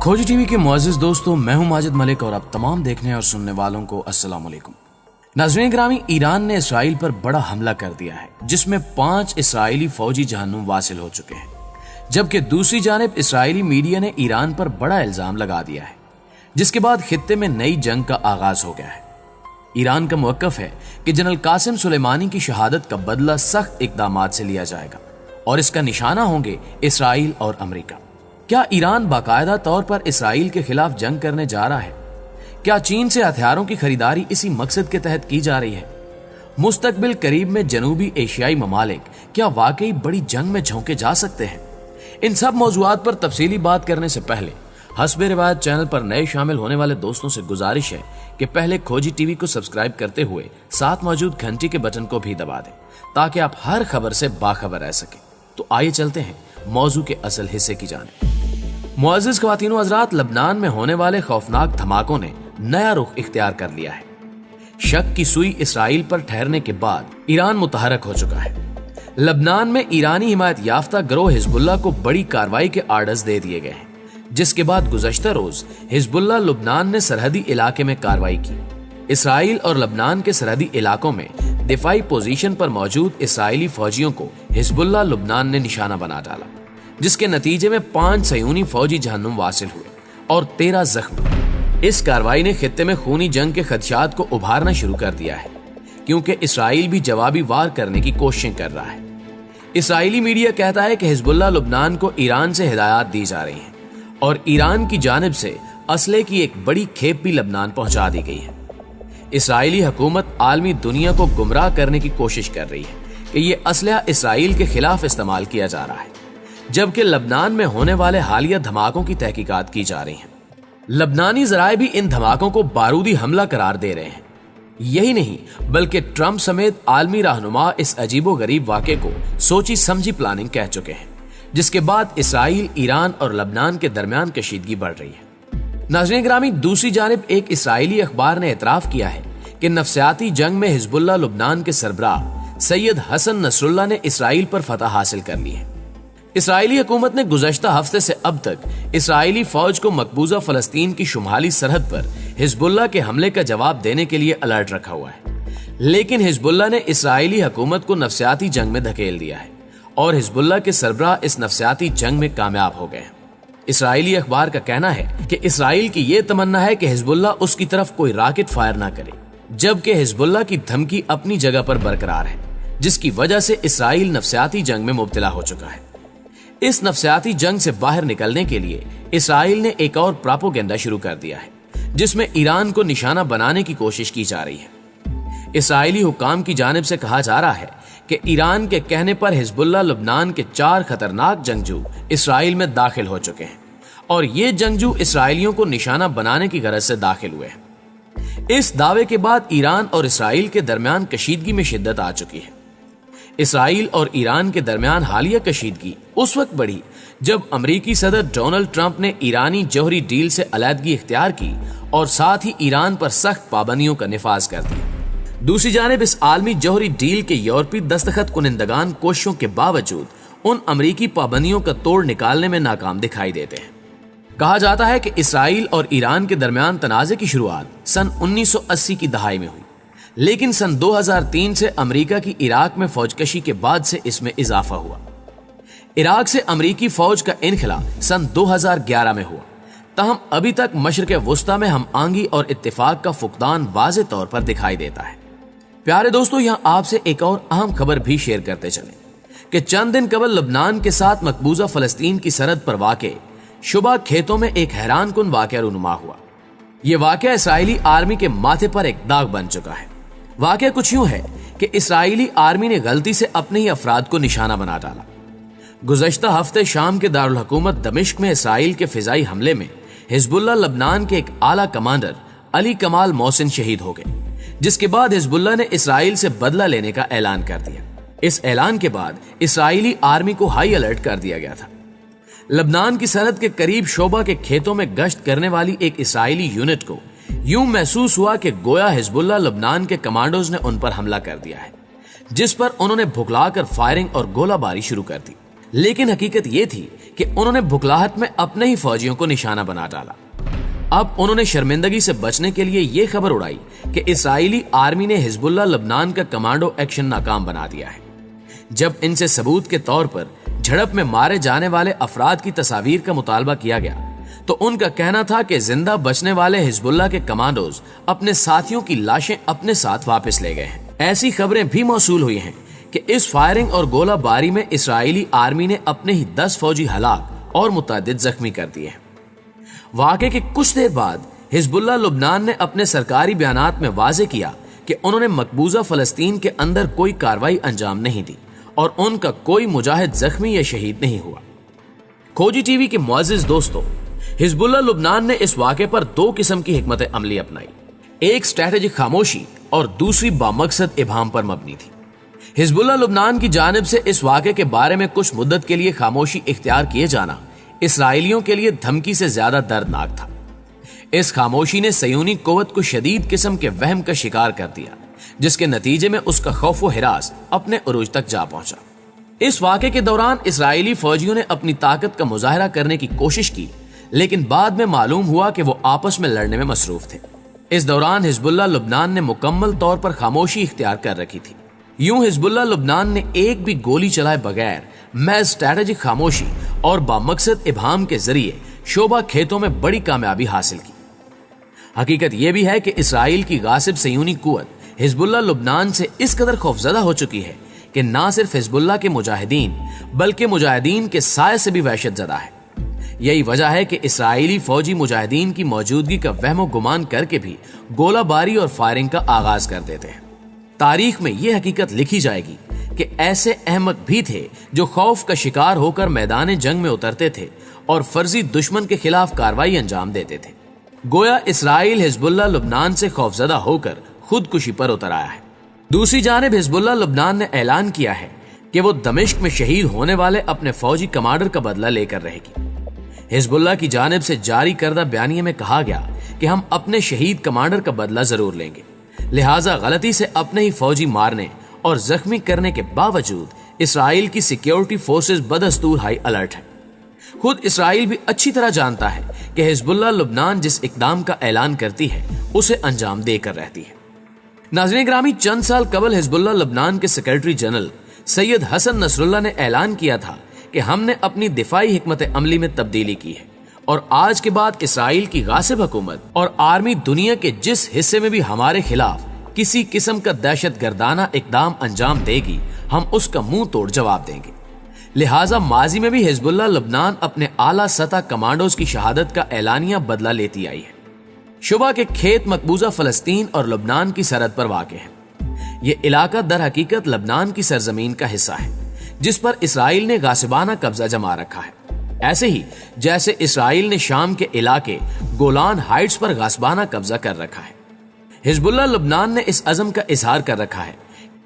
खोजी टीवी के मुअज़्ज़िज़ दोस्तों, मैं हूं माजिद मलिक और आप तमाम देखने और सुनने वालों को अस्सलाम वालेकुम। नाज़रीन ग्रामी, ईरान ने इसराइल पर बड़ा हमला कर दिया है जिसमें 5 इसराइली फौजी जहन्नुम वासिल हो चुके हैं, जबकि दूसरी जानिब इसराइली मीडिया ने ईरान पर बड़ा इल्जाम लगा दिया है, जिसके बाद खित्ते में नई जंग का आगाज हो गया है। ईरान का मौक़िफ़ है कि जनरल कासिम सुलेमानी की शहादत का बदला सख्त इक़दामात से लिया जाएगा और इसका निशाना होंगे इसराइल और अमेरिका। क्या ईरान बाकायदा तौर पर इसराइल के खिलाफ जंग करने जा रहा है? क्या चीन से हथियारों की खरीदारी इसी मकसद के तहत की जा रही है? मुस्तकबिल करीब में जनूबी एशियाई ममालिक क्या वाकई बड़ी जंग में झोंके जा सकते हैं? इन सब मौज़ूआत पर तफसीली बात करने से पहले हस्बे रिवायत चैनल पर नए शामिल होने वाले दोस्तों से गुजारिश है कि पहले खोजी टीवी को सब्सक्राइब करते हुए साथ मौजूद घंटी के बटन को भी दबा दें ताकि आप हर खबर से बाखबर रह सकें। तो आइए चलते हैं मौजू के असल हिस्से की जानिब। मुअज़्ज़िज़ ख्वातीन व हज़रात, लबनान में होने वाले खौफनाक धमाकों ने नया रुख इख्तियार कर लिया है। शक की सुई इसराइल पर ठहरने के बाद ईरान मुतहरक हो चुका है। लबनान में ईरानी हिमायत याफ्ता गिरोह हिजबुल्लाह को बड़ी कार्रवाई के आर्डर्स दे दिए गए हैं, जिसके बाद गुज़श्ता रोज हिजबुल्लाह लबनान ने सरहदी इलाके में कार्रवाई की। इसराइल और लबनान के सरहदी इलाकों में दिफाई पोजीशन पर मौजूद इसराइली फौजियों को हिजबुल्लाह लबनान ने निशाना बना डाला, जिसके नतीजे में 5 सयूनी फौजी जहन्नुम वासिल हुए और 13 जख्मी। इस कार्रवाई ने खित्ते में खूनी जंग के खदशात को उभारना शुरू कर दिया है, क्योंकि इसराइल भी जवाबी वार करने की कोशिशें कर रहा है। इसराइली मीडिया कहता है कि हिजबुल्लाह लबनान को ईरान से हिदायत दी जा रही हैं और ईरान की जानिब से असले की एक बड़ी खेप भी लबनान पहुंचा दी गई है। इसराइली हुकूमत आलमी दुनिया को गुमराह करने की कोशिश कर रही है कि यह असलहा इसराइल के खिलाफ इस्तेमाल किया जा रहा है, जबकि लबनान में होने वाले हालिया धमाकों की तहकीकात की जा रही है। लबनानी जराए भी इन धमाकों को बारूदी हमला करार दे रहे हैं। यही नहीं बल्कि ट्रंप समेत आलमी रहनुमा इस अजीबो गरीब वाक़े को सोची समझी प्लानिंग कह चुके हैं, जिसके बाद इसराइल, ईरान और लबनान के दरमियान कशीदगी बढ़ रही है। नाज़रीन ग्रामी, दूसरी जानिब एक इसराइली अखबार ने एतराफ़ किया है कि नफसियाती जंग में हिजबुल्लाह लबनान के सरबराह सैयद हसन नसरुल्लाह ने इसराइल पर फतह हासिल कर ली है। इसराइली हुकूमत ने गुज़श्ता हफ्ते से अब तक इसराइली फौज को मकबूजा फलस्तीन की शुमाली सरहद पर हिजबुल्लाह के हमले का जवाब देने के लिए अलर्ट रखा हुआ है, लेकिन हिजबुल्लाह ने इसराइली हुकूमत को नफसियाती जंग में धकेल दिया है और हिजबुल्लाह के सरबराह इस नफसियाती जंग में कामयाब हो गए हैं। इसराइली अखबार का कहना है कि इसराइल की यह तमन्ना है कि हिजबुल्लाह उसकी तरफ कोई रॉकेट फायर ना करे, जबकि हिजबुल्लाह की धमकी अपनी जगह पर बरकरार है, जिसकी वजह से इसराइल नफसियाती जंग में मुब्तला हो चुका है। इस नफसियाती जंग से बाहर निकलने के लिए इसराइल ने एक और प्रोपेगेंडा शुरू कर दिया है, जिसमें ईरान को निशाना बनाने की कोशिश की जा रही है। इसराइली हुकाम की जानिब से कहा जा रहा है कि ईरान के कहने पर हिजबुल्लाह लबनान के 4 खतरनाक जंगजू इसराइल में दाखिल हो चुके हैं और ये जंगजू इसराइलियों को निशाना बनाने की गरज से दाखिल हुए हैं। इस दावे के बाद ईरान और इसराइल के दरमियान कशीदगी में शिद्दत आ चुकी है। इसराइल और ईरान के दरमियान हालिया कशीदगी उस वक्त बढ़ी जब अमेरिकी सदर डोनाल्ड ट्रंप ने ईरानी जौहरी डील से अलहदगी इख्तियार की और साथ ही ईरान पर सख्त पाबंदियों का निफाज कर दिया। दूसरी जानिब इस आलमी जौहरी डील के यूरोपीय दस्तखत कुनिंदगान कोशिशों के बावजूद उन अमेरिकी पाबंदियों का तोड़ निकालने में नाकाम दिखाई देते हैं। कहा जाता है कि इसराइल और ईरान के दरमियान तनाज़े की शुरुआत सन 1980 की दहाई में हुई, लेकिन सन 2003 से अमेरिका की इराक में फौजकशी के बाद से इसमें इजाफा हुआ। इराक से अमेरिकी फौज का इनखला सन 2011 में हुआ, तहम अभी तक मशरिक़ वुस्ता में हम आंगी और इत्तेफाक का फुकदान वाज़े तौर पर दिखाई देता है। प्यारे दोस्तों, यहाँ आपसे एक और अहम खबर भी शेयर करते चलें कि चंद दिन कबल लबनान के साथ मकबूजा फलस्तीन की सरहद पर वाक़े शुबा खेतों में एक हैरान कुन वाक़या रूनुमा हुआ। यह वाक़या इसराइली आर्मी के माथे पर एक दाग बन चुका है। वाक़या कुछ यूं है कि इसराइली आर्मी ने गलती से अपने ही अफराद को निशाना बना डाला। गुज़श्ता हफ्ते शाम के दारुल हुकूमत दमिश्क में इसराइल के फिजाई हमले में हिजबुल्लाह लबनान के एक आला कमांडर अली कमाल मोहसिन शहीद हो गए, जिसके बाद हिजबुल्लाह ने इसराइल से बदला लेने का ऐलान कर दिया। इस ऐलान के बाद इसराइली आर्मी को हाई अलर्ट कर दिया गया था। लबनान की सरहद के करीब शोबा के खेतों में गश्त करने वाली एक इसराइली यूनिट को यूं महसूस हुआ कि गोया हिजबुल्लाह लबनान के कमांडोज ने उन पर हमला कर दिया है, जिस पर उन्होंने भुखलाकर फायरिंग और गोलाबारी शुरू कर दी। लेकिन हकीकत यह थी कि उन्होंने बुखलाहट में अपने ही फौजियों को निशाना बना डाला। अब उन्होंने शर्मिंदगी से बचने के लिए यह खबर उड़ाई कि इस्राएली आर्मी ने हिजबुल्लाह लबनान का कमांडो एक्शन नाकाम बना दिया है। जब इनसे सबूत के तौर पर झड़प में मारे जाने वाले अफराद की तस्वीर का मुतालबा किया गया तो उनका कहना था कि जिंदा बचने वाले हिजबुल्लाह के कमांडोज अपने साथियों की लाशें अपने साथ वापस ले गए हैं। ऐसी खबरें भी मौसूल हुई हैं कि इस फायरिंग और गोलाबारी में इस्राएली आर्मी ने अपने ही 10 फौजी हलाक और मुतअद्दिद जख्मी कर दिए हैं। वाक़े के कुछ देर बाद हिजबुल्लाह लुबनान ने अपने सरकारी बयानात में वाज़े किया कि उन्होंने मकबूजा फलस्तीन के अंदर कोई कार्रवाई अंजाम नहीं दी और उनका कोई मुजाहिद जख्मी या शहीद नहीं हुआ। खोजी टीवी के मुअज़्ज़िज़ दोस्तों, हिजबुल्लाह लुबनान ने इस वाक़े पर 2 किस्म की हिकमत अमली अपनाई। एक स्ट्रैटेजिक खामोशी और दूसरी बामकसद इबाहम पर मबनी थी। हिजबुल्लाह लुबनान की जानिब से इस वाक़े के बारे में कुछ मुद्दत के लिए खामोशी इख्तियार किए जाना इसराइलियों के लिए धमकी से ज्यादा दर्दनाक था। इस खामोशी ने सयूनी कुव्वत को शदीद किस्म के वहम का शिकार कर दिया, जिसके नतीजे में उसका खौफ व हिरास अपने उरूज तक जा पहुंचा। इस वाक़े के दौरान इस्राएली फौजियों ने अपनी ताकत का मुजाहरा करने की कोशिश की, लेकिन बाद में मालूम हुआ कि वो आपस में लड़ने में मसरूफ थे। इस दौरान हिजबुल्लाह लुबनान ने मुकम्मल तौर पर खामोशी इख्तियार कर रखी थी। यूं हिजबुल्लाह लुबनान ने एक भी गोली चलाए बगैर महज स्ट्रैटेजिक खामोशी और बामकसद इबाहम के जरिए शोभा खेतों में बड़ी कामयाबी हासिल की। हकीकत यह भी है कि इसराइल की गासिब सयूनी कुव्वत हिजबुल्लाह लुबनान से इस कदर खौफजदा हो चुकी है कि ना सिर्फ हिजबुल्लाह के मुजाहिदीन बल्कि मुजाहिदीन के साये से भी वहशत ज़दा है। यही वजह है कि इसराइली फौजी मुजाहिदीन की मौजूदगी का वहमो गुमान करके भी गोलाबारी और फायरिंग का आगाज कर देते हैं। तारीख में यह हकीकत लिखी जाएगी कि ऐसे अहमक भी थे जो खौफ का शिकार होकर मैदान जंग में उतरते थे और फर्जी दुश्मन के खिलाफ कार्रवाई अंजाम देते थे। गोया इसराइल हिजबुल्लाह लुबनान से खौफजदा होकर खुदकुशी पर उतर आया है। दूसरी जानिब हिजबुल्लाह लुबनान ने ऐलान किया है कि वो दमिश्क में शहीद होने वाले अपने फौजी कमांडर का बदला लेकर रहेगी। हिजबुल्लाह की जानिब से जारी करदा बयानिये में कहा गया कि हम अपने शहीद कमांडर का बदला जरूर लेंगे, लिहाजा गलती से अपने ही फौजी मारने और जख्मी करने के बावजूद इसराइल की सिक्योरिटी फोर्सेस बदस्तूर हाई अलर्ट है। खुद इसराइल भी अच्छी तरह जानता है कि हिजबुल्लाह लुबनान जिस इकदाम का ऐलान करती है उसे अंजाम देकर रहती है। नाज़रीन ग्रामी, चंद साल कबल हिजबुल्लाह लुबनान के secretary general Sayyed Hassan Nasrallah ने ऐलान किया था कि हमने अपनी दिफाई हिकमत अमली में तब्दीली की है और आज के बाद इसराइल की गासिब हुकूमत और आर्मी दुनिया के जिस हिस्से में भी हमारे खिलाफ किसी किस्म का दहशत गर्दाना इकदाम अंजाम देगी, हम उसका मुंह तोड़ जवाब देंगे। लिहाजा माजी में भी हिजबुल्लाह लुबनान अपने आला सतह कमांडोज की शहादत का ऐलानिया बदला लेती आई है। शुबा के खेत मकबूजा फलस्तीन और लुबनान की सरहद पर वाक़े है। ये इलाका दर हकीकत लुबनान की सरजमीन का हिस्सा है जिस पर इसराइल ने गासिबाना कब्जा जमा रखा है। ऐसे ही जैसे इसराइल ने शाम के इलाके गोलान हाइट्स पर गासिबाना कब्जा कर रखा है, हिजबुल्लाह लुबनान ने इस अज़म का इजहार कर रखा है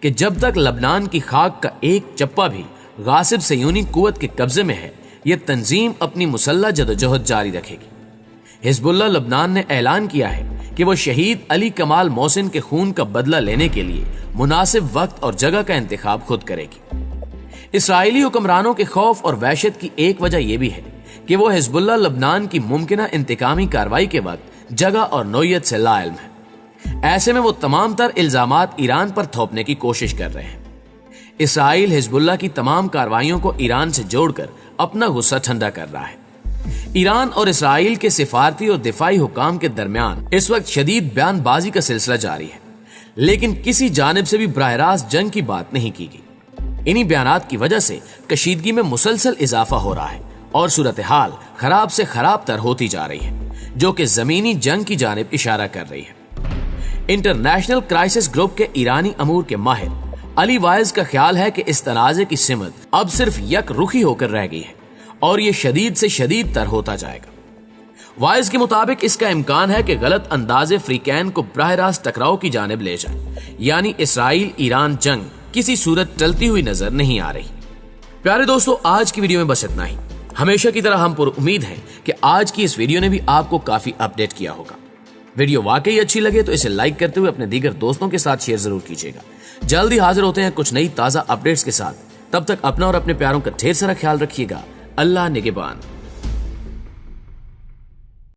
कि जब तक लुबनान की खाक का एक चप्पा भी गासिब सयूनी कुव्वत के कब्जे में है, यह तंजीम अपनी मुसल्लह जदोजहद जारी रखेगी। हिजबुल्लाह लुबनान ने ऐलान किया है कि वो शहीद अली कमाल मोहसिन के खून का बदला लेने के लिए मुनासिब वक्त और जगह का इंतखाब खुद करेगी। इसराइली हुक्मरानों के खौफ और वहशत की एक वजह यह भी है कि वो हिजबुल्लाह लुबनान की मुमकिना इंतकामी कार्रवाई के वक्त जगह और नौयत से लाइल्म है। ऐसे में वो तमाम तर इल्जामात ईरान पर थोपने की कोशिश कर रहे हैं। इसराइल हिजबुल्लाह की तमाम कार्रवाइयों को ईरान से जोड़कर अपना गुस्सा ठंडा कर रहा है। ईरान और इसराइल के सिफारती और दिफाई हुकाम के दरमियान इस वक्त शदीद बयानबाजी का सिलसिला जारी है, लेकिन किसी जानिब से भी बराह रास्त जंग की बात नहीं की गई। इन्हीं बयानात की वजह से कशीदगी में मुसलसल इजाफा हो रहा है और सूरत हाल खराब से खराब तर होती जा रही है, जो कि जमीनी जंग की जानिब इशारा कर रही है। इंटरनेशनल क्राइसिस ग्रुप के ईरानी अमूर के माहिर अली वाइज का ख्याल है कि इस तनाज़े की सिमत अब सिर्फ यक रुखी होकर रह गई है और ये शदीद से शदीद तर होता जाएगा। वाइज के मुताबिक इसका इम्कान है कि गलत अंदाजे फ्रीकैन को बराह रास्त टकराव की जानिब ले जाए, यानी इसराइल ईरान जंग किसी सूरत टलती हुई नजर नहीं आ रही। प्यारे दोस्तों, आज की वीडियो में बस इतना ही। हमेशा की तरह हम पुर उम्मीद हैं कि आज की इस वीडियो ने भी आपको काफी अपडेट किया होगा। वीडियो वाकई अच्छी लगे तो इसे लाइक करते हुए अपने दीगर दोस्तों के साथ शेयर जरूर कीजिएगा। जल्दी हाजिर होते हैं कुछ नई ताजा अपडेट्स के साथ। तब तक अपना और अपने प्यारों का ढेर सारा ख्याल रखिएगा। अल्लाह निगहबान।